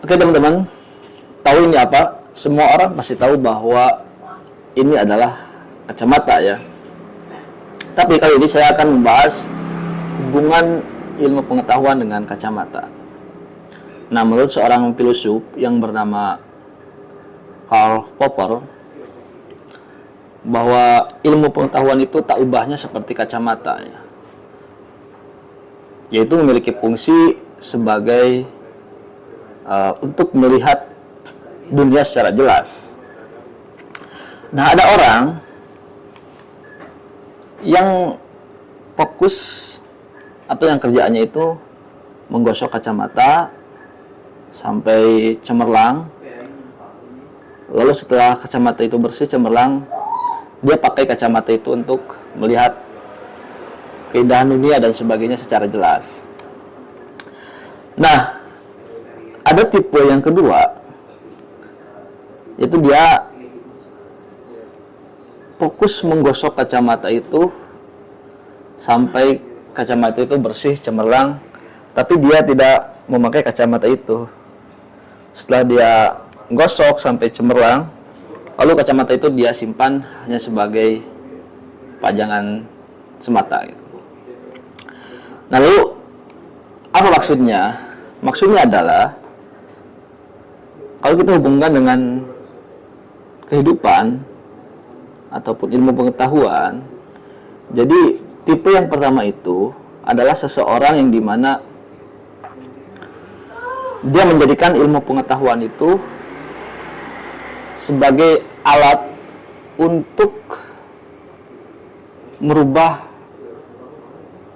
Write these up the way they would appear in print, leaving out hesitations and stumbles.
Oke teman-teman, tahu ini apa? Semua orang pasti tahu bahwa ini adalah kacamata ya. Tapi kali ini saya akan membahas hubungan ilmu pengetahuan dengan kacamata. Nah, menurut seorang filsuf yang bernama Karl Popper, bahwa ilmu pengetahuan itu tak ubahnya seperti kacamata ya. Yaitu memiliki fungsi sebagai untuk melihat dunia secara jelas. Nah, ada orang yang fokus atau yang kerjaannya itu menggosok kacamata sampai cemerlang. Lalu setelah kacamata itu bersih cemerlang, dia pakai kacamata itu untuk melihat keindahan dunia dan sebagainya secara jelas. Nah, ada tipe yang kedua, yaitu dia fokus menggosok kacamata itu sampai kacamata itu bersih, cemerlang, tapi dia tidak memakai kacamata itu. Setelah dia gosok sampai cemerlang, lalu kacamata itu dia simpan hanya sebagai pajangan semata gitu. Nah, lalu apa maksudnya? Maksudnya adalah kalau kita hubungkan dengan kehidupan ataupun ilmu pengetahuan, jadi tipe yang pertama itu adalah seseorang yang dimana dia menjadikan ilmu pengetahuan itu sebagai alat untuk merubah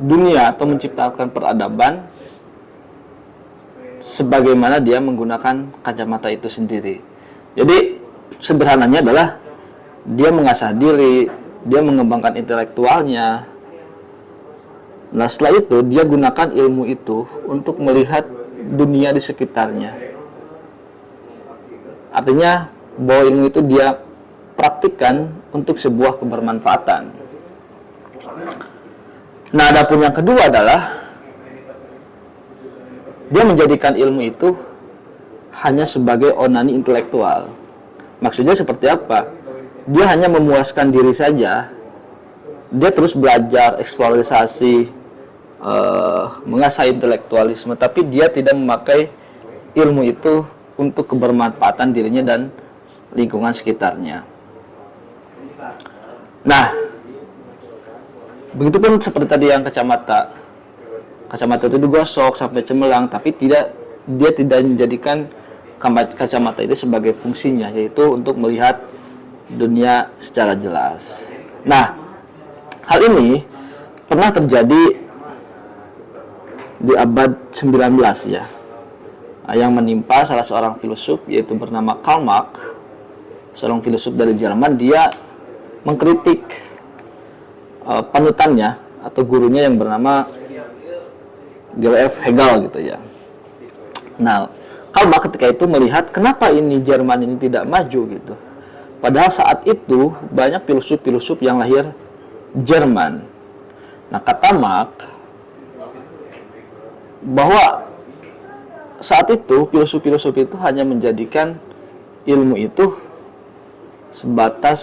dunia atau menciptakan peradaban sebagaimana dia menggunakan kacamata itu sendiri. Jadi sederhananya adalah dia mengasah diri, dia mengembangkan intelektualnya. Nah, setelah itu dia gunakan ilmu itu untuk melihat dunia di sekitarnya. Artinya bahwa ilmu itu dia praktikkan untuk sebuah kebermanfaatan. Nah, adapun yang kedua adalah dia menjadikan ilmu itu hanya sebagai onani intelektual. Maksudnya seperti apa? Dia hanya memuaskan diri saja. Dia terus belajar, eksplorasi, mengasah intelektualisme, tapi dia tidak memakai ilmu itu untuk kebermanfaatan dirinya dan lingkungan sekitarnya. Nah, begitupun seperti tadi yang kacamata itu digosok sampai cemerlang, tapi dia tidak menjadikan kacamata itu sebagai fungsinya, yaitu untuk melihat dunia secara jelas. Nah, hal ini pernah terjadi di abad 19 ya, yang menimpa salah seorang filsuf yaitu bernama Karl Marx, seorang filsuf dari Jerman. Dia mengkritik panutannya atau gurunya yang bernama G.F. Hegel gitu ya. Nah, Karl Marx ketika itu melihat kenapa ini Jerman ini tidak maju gitu. Padahal saat itu banyak filsuf-filsuf yang lahir Jerman. Nah, kata Marx bahwa saat itu filosof-filosof itu hanya menjadikan ilmu itu sebatas